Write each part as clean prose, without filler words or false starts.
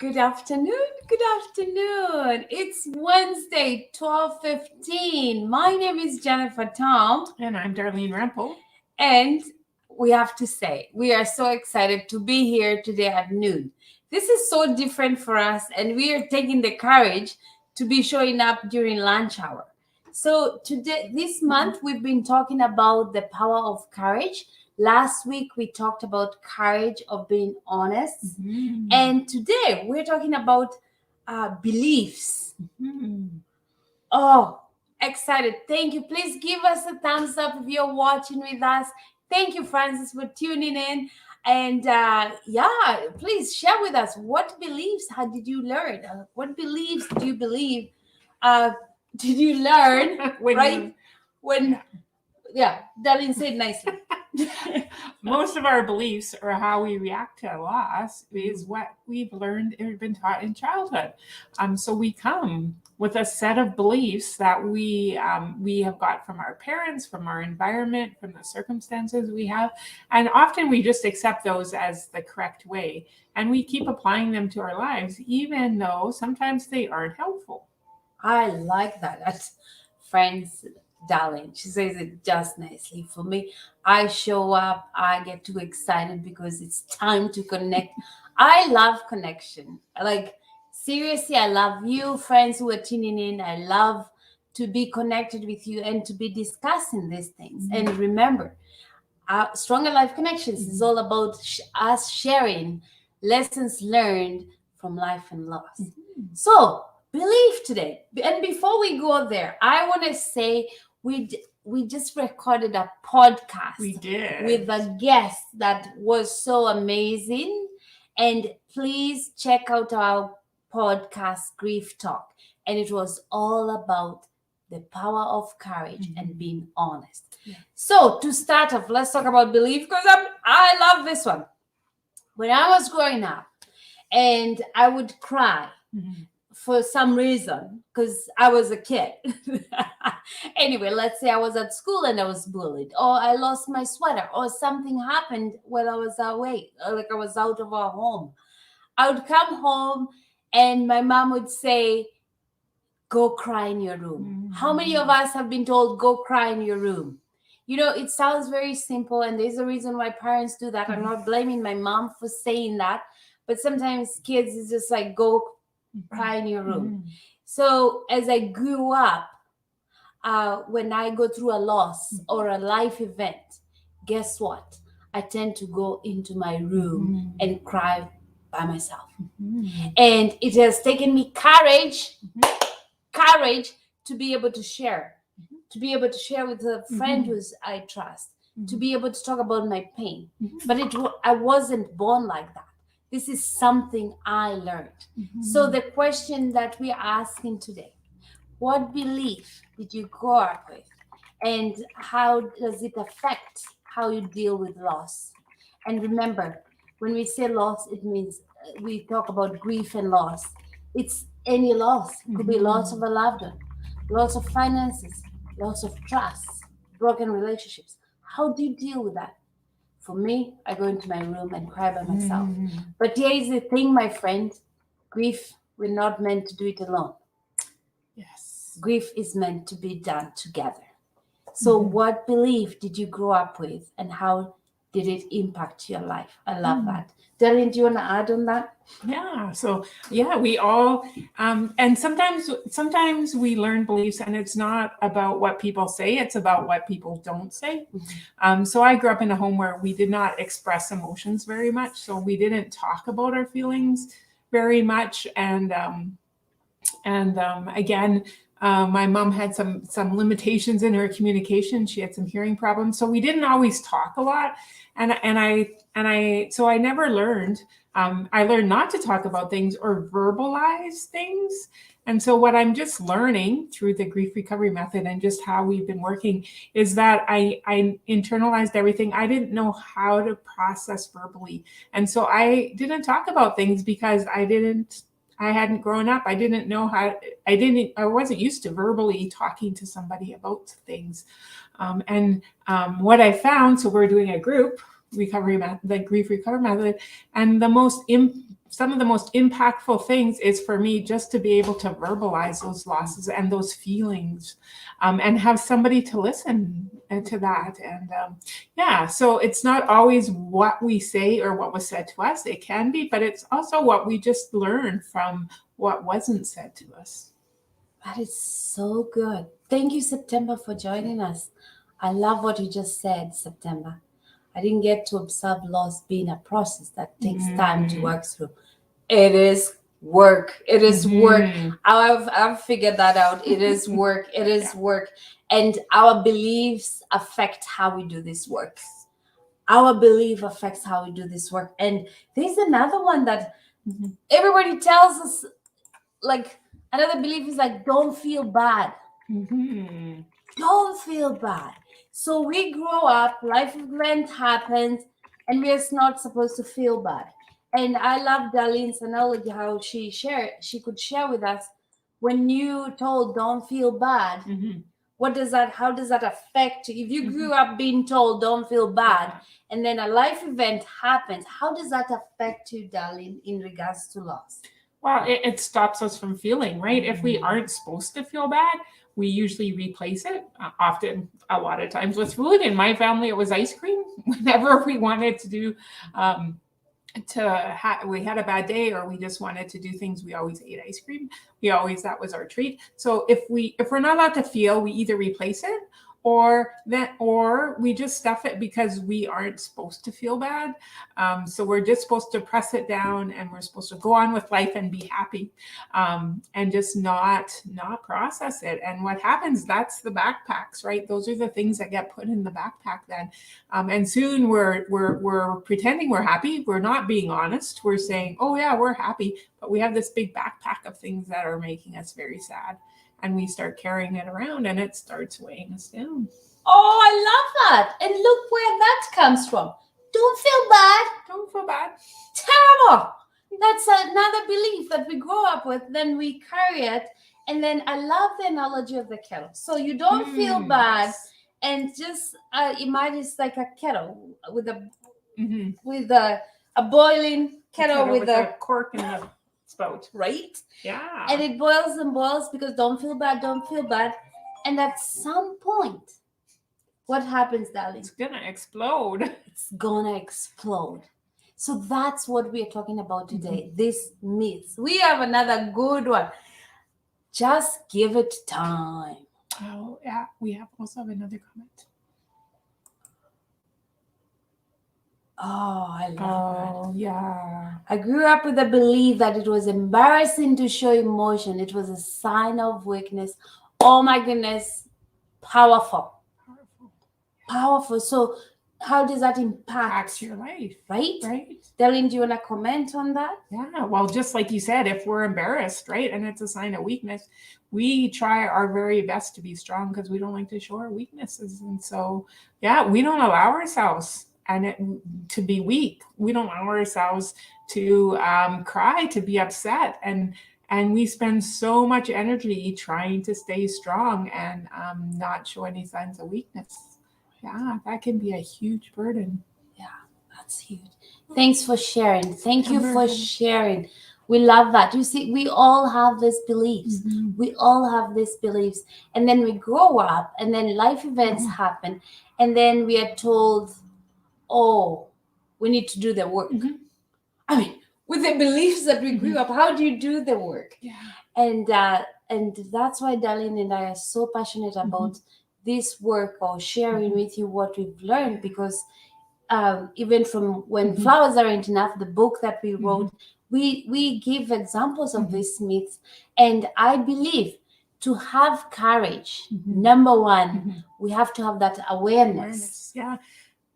Good afternoon. Good afternoon. It's Wednesday, 12:15. My name is Jennifer Tom, And I'm Darlene Rempel. and we have to say we are so excited to be here today at noon. This is so different for us, and we are taking the courage to be showing up during lunch hour. So today, this month, we've been talking about the power of courage. Last week, we talked about courage of being honest. And today we're talking about beliefs. Oh, excited. Thank you. Please give us a thumbs up if you're watching with us. Thank you, Francis, for tuning in. And please share with us what beliefs how did you learn? What beliefs do you believe? Did you learn? Darlene said nicely. Most of our beliefs or how we react to loss is what we've learned or been taught in childhood. So we come with a set of beliefs that we have got from our parents, from our environment, from the circumstances we have, and often we just accept those as the correct way, and we keep applying them to our lives, even though sometimes they aren't helpful. I like that. That's friends, darling. She says it just nicely. For me, I show up, I get too excited because it's time to connect. I love connection. Like, seriously, I love you, friends who are tuning in. I love to be connected with you and to be discussing these things. And remember, our Stronger Life Connections is all about us sharing lessons learned from life and loss. So, belief today. And before we go there, I want to say we just recorded a podcast. We did. With a guest that was so amazing. And please check out our podcast, Grief Talk. And it was all about the power of courage and being honest. Yeah. So to start off, let's talk about belief because I love this one. When I was growing up, and I would cry for some reason because I was a kid. Anyway, let's say I was at school and I was bullied, or I lost my sweater, or something happened when I was away, like I was out of our home. I would come home and my mom would say, go cry in your room. How many of us have been told, go cry in your room? You know, it sounds very simple, and there's a reason why parents do that. I'm not blaming my mom for saying that, but sometimes kids is just like, go cry in your room. So as I grew up, when I go through a loss or a life event, guess what? I tend to go into my room and cry by myself. And it has taken me courage to be able to share, with a friend who's I trust, to be able to talk about my pain. But I wasn't born like that. This is something I learned. So the question that we are asking today, what belief did you grow up with? And how does it affect how you deal with loss? And remember, when we say loss, it means we talk about grief and loss. It's any loss. It could be loss of a loved one, loss of finances, loss of trust, broken relationships. How do you deal with that? For me, I go into my room and cry by myself. But here is the thing, my friend. Grief, we're not meant to do it alone. Yes. Grief is meant to be done together. So what belief did you grow up with, and how did it impact your life? I love that. Darlene, do you want to add on that? Yeah. So we all, and sometimes we learn beliefs, and it's not about what people say; it's about what people don't say. So I grew up in a home where we did not express emotions very much, so we didn't talk about our feelings very much, and again. My mom had some limitations in her communication. She had some hearing problems, so we didn't always talk a lot. So I never learned. I learned not to talk about things or verbalize things. And so what I'm just learning through the grief recovery method and just how we've been working is that I internalized everything. I didn't know how to process verbally, and so I didn't talk about things because I hadn't grown up. I didn't know how, I wasn't used to verbally talking to somebody about things. What I found, so we're doing a group recovery method, the grief recovery method, and the most some of the most impactful things is for me just to be able to verbalize those losses and those feelings, and have somebody to listen to that. And yeah, so it's not always what we say or what was said to us. It can be, but it's also what we just learned from what wasn't said to us. That is so good. Thank you, September, for joining us. I love what you just said, September. I didn't get to observe loss being a process that takes time to work through. It is work. It is work. I've figured that out. It is work. It is work. And our beliefs affect how we do this work. Our belief affects how we do this work. And there's another one that everybody tells us, like, another belief is like, don't feel bad. Don't feel bad. So we grow up, life event happens, and we're not supposed to feel bad. And I love Darlene's analogy, how she could share with us, when you told don't feel bad, how does that affect you? If you grew up being told don't feel bad, and then a life event happens, how does that affect you, Darlene, in regards to loss? Well, it stops us from feeling, right? If we aren't supposed to feel bad, we usually replace it, often a lot of times with food. In my family, it was ice cream. Whenever we wanted to do, we had a bad day or we just wanted to do things, we always ate ice cream. That was our treat. So if we're not allowed to feel, we either replace it or we just stuff it because we aren't supposed to feel bad. So we're just supposed to press it down and we're supposed to go on with life and be happy, and just not process it. And what happens, that's the backpacks, right? Those are the things that get put in the backpack then. And soon we're pretending we're happy. We're not being honest. We're saying, oh yeah, we're happy, but we have this big backpack of things that are making us very sad. And we start carrying it around and it starts weighing us down. Oh, I love that. And look where that comes from. Don't feel bad. Don't feel bad. Terrible. That's another belief that we grow up with. Then we carry it. And then I love the analogy of the kettle. So you don't feel bad. And just imagine it's like a kettle with a boiling kettle with a cork in the spout, right? Yeah. And it boils and boils because don't feel bad. And at some point, what happens, darling? It's gonna explode. It's gonna explode. So that's what we are talking about today. This myth. We have another good one. Just give it time. Oh yeah, we also have another comment. Oh, I love that. Oh yeah. I grew up with the belief that it was embarrassing to show emotion. It was a sign of weakness. Oh my goodness. Powerful. So how does that impact your life? Right? Right. Darlene, do you want to comment on that? Yeah. Well, just like you said, if we're embarrassed, right, and it's a sign of weakness, we try our very best to be strong because we don't like to show our weaknesses. And so, yeah, we don't allow ourselves to be weak. We don't allow ourselves to cry, to be upset. And we spend so much energy trying to stay strong and not show any signs of weakness. Yeah, that can be a huge burden. Yeah, that's huge. Thanks for sharing. Thank you for sharing. We love that. You see, we all have these beliefs. We all have these beliefs. And then we grow up and then life events happen. And then we are told, oh, we need to do the work. I mean, with the beliefs that we grew up, how do you do the work? Yeah. And that's why Darlene and I are so passionate about this work or sharing with you what we've learned, because even from When Flowers Aren't Enough, the book that we wrote, we give examples of these myths. And I believe to have courage, number one, we have to have that awareness. Yeah.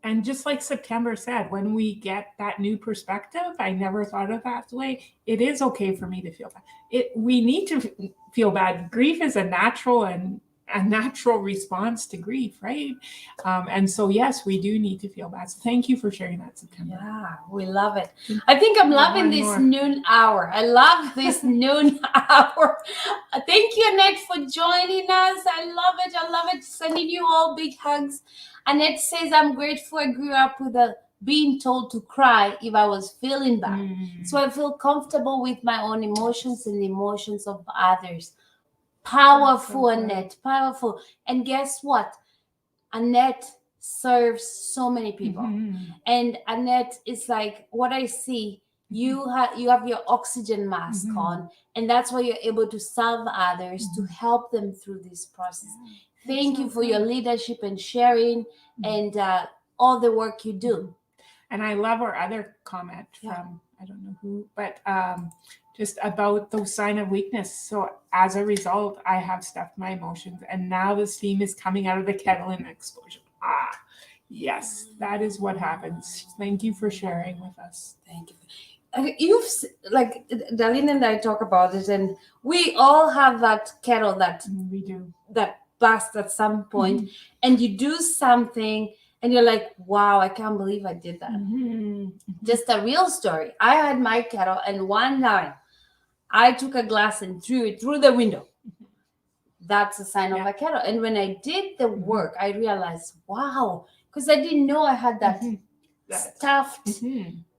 And just like September said, when we get that new perspective, I never thought of that way. It is okay for me to feel bad. We need to feel bad. Grief is a natural response to grief, right? And so, yes, we do need to feel bad. So thank you for sharing that, September. Yeah, we love it. I think I'm loving this noon hour. I love this noon hour. Thank you, Annette, for joining us. I love it. Sending you all big hugs. Annette says, I'm grateful I grew up with a being told to cry if I was feeling bad. Mm. So I feel comfortable with my own emotions and the emotions of others. Powerful, That's so good. Annette, powerful. And guess what? Annette serves so many people. Mhm. And Annette is like what I see. You have your oxygen mask Mhm. on, and that's why you're able to serve others to help them through this process. Thank you so for your good. leadership and sharing and all the work you do. And I love our other comment from, I don't know who, but just about those sign of weakness. So as a result, I have stuffed my emotions, and now the steam is coming out of the kettle in an explosion. Yes, that is what happens. Thank you for sharing with us. Thank you. You've like Darlene and I talk about it, and we all have that kettle that We do. that burst at some point, and you do something, and you're like, "Wow, I can't believe I did that." Just a real story. I had my kettle, and one time I took a glass and threw it through the window. That's a sign of a kettle. And when I did the work, I realized, wow, because I didn't know I had that stuffed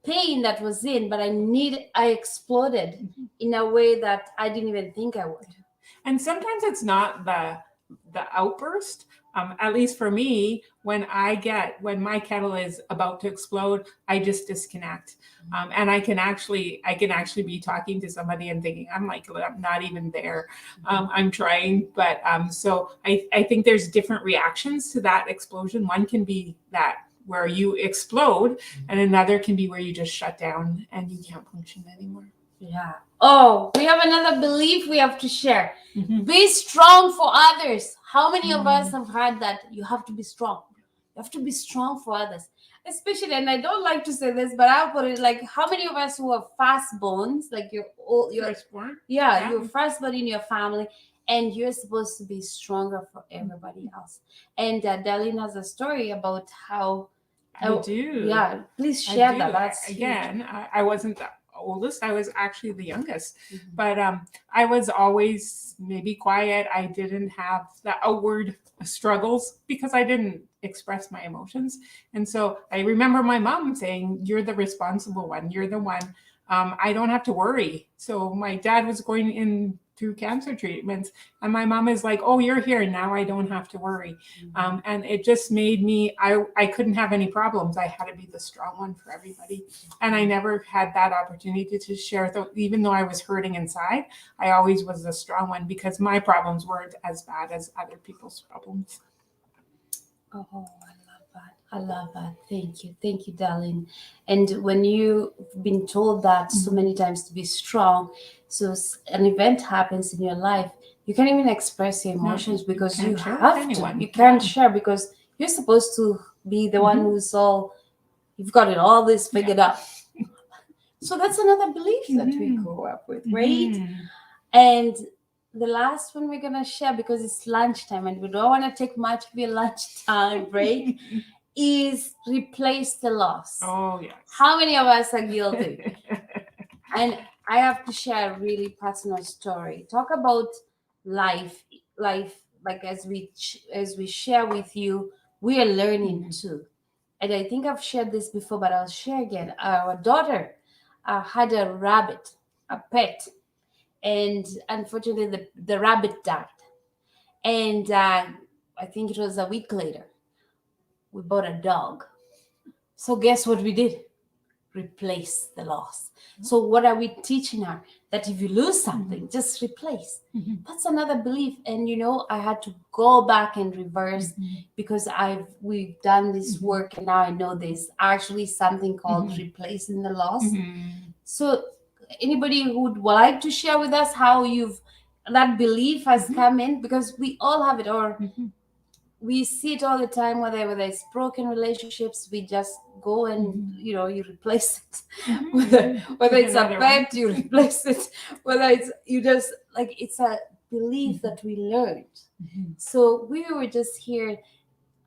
pain that was in, but I exploded in a way that I didn't even think I would. And sometimes it's not the outburst. At least for me, when my kettle is about to explode, I just disconnect. And I can actually be talking to somebody and thinking, I'm not even there. I'm trying, but so I think there's different reactions to that explosion. One can be that where you explode, and another can be where you just shut down and you can't function anymore. Yeah. Oh, we have another belief we have to share. Be strong for others. How many of us have heard that you have to be strong? You have to be strong for others. Especially, and I don't like to say this, but I'll put it like, how many of us who have fast bones, like you're Firstborn? you're firstborn in your family, and you're supposed to be stronger for everybody else. And Darlene has a story about how I do. Yeah, please share that. That's again. I wasn't the oldest. I was actually the youngest, but I was always maybe quiet. I didn't have the outward struggles because I didn't express my emotions. And so I remember my mom saying, "You're the responsible one. You're the one. I don't have to worry." So my dad was going in through cancer treatments, and my mom is like, "Oh, you're here now. I don't have to worry." And it just made me, I couldn't have any problems. I had to be the strong one for everybody. And I never had that opportunity to share, even though I was hurting inside, I always was the strong one because my problems weren't as bad as other people's problems. Oh, I love that. Thank you, darling. And when you've been told that so many times to be strong, so an event happens in your life, you can't even express your emotions because you have to. You can't share because you're supposed to be the one who's you've got it all this figured out. So that's another belief that we grow up with, right? And the last one we're gonna share, because it's lunchtime and we don't want to take much of your lunchtime break, is replace the loss. Oh yes. How many of us are guilty? And I have to share a really personal story. Talk about life, like as we share with you, we are learning too. And I think I've shared this before, but I'll share again. Our daughter had a rabbit, a pet, and unfortunately the rabbit died. And I think it was a week later, we bought a dog. So guess what we did? Replace the loss. So what are we teaching her? That if you lose something, just replace. That's another belief. And I had to go back and reverse because we've done this work, and now I know there's actually something called replacing the loss. So anybody who would like to share with us how that belief has come in, because we all have it, or we see it all the time, whether it's broken relationships, we just go and you replace it. whether it's a pet, you replace it. Whether it's you just like, it's a belief that we learned. So we were just here.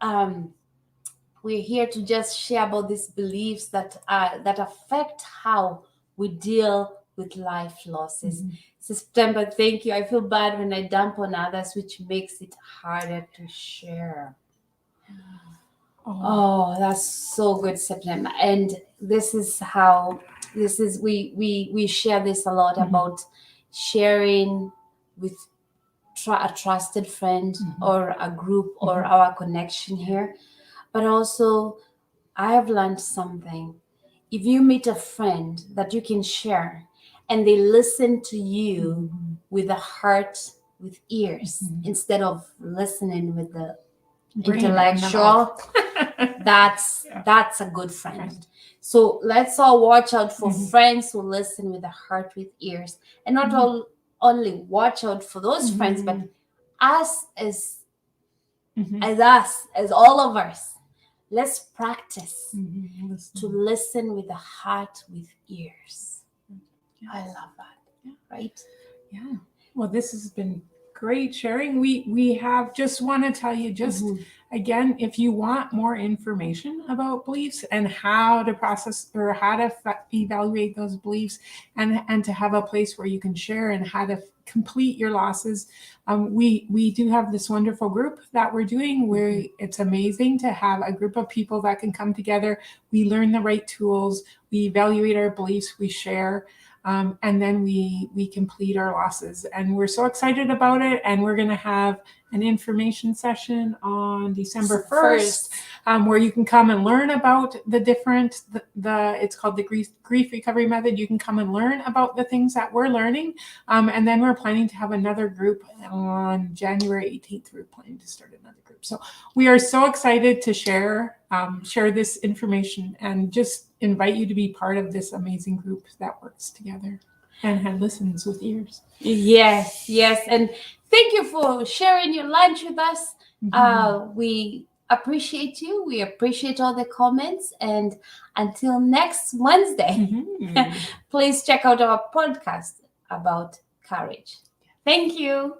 We're here to just share about these beliefs that affect how we deal with life losses. September, thank you. I feel bad when I dump on others, which makes it harder to share. Oh, that's so good, September. And this is how we share this a lot about sharing with a trusted friend or a group or our connection here. But also, I have learned something. If you meet a friend that you can share and they listen to you with a heart, with ears, instead of listening with the Brain in the intellectual, that's a good friend. So let's all watch out for friends who listen with a heart, with ears, and not only watch out for those friends, but us as all of us. Let's practice to listen with a heart, with ears. I love that. Right? Yeah. Well, this has been great sharing. We have just want to tell you again, if you want more information about beliefs and how to process or how to evaluate those beliefs and to have a place where you can share and how to complete your losses, we do have this wonderful group that we're doing where it's amazing to have a group of people that can come together. We learn the right tools, we evaluate our beliefs, we share. And then we complete our losses, and we're so excited about it. And we're going to have an information session on December 1st, where you can come and learn about the different, it's called the grief recovery method. You can come and learn about the things that we're learning. And then we're planning to have another group on January 18th. We're planning to start another group. So we are so excited to share this information and just invite you to be part of this amazing group that works together and listens with ears. Yes. And thank you for sharing your lunch with us. We appreciate you. We appreciate all the comments. And until next Wednesday, please check out our podcast about courage. Thank you.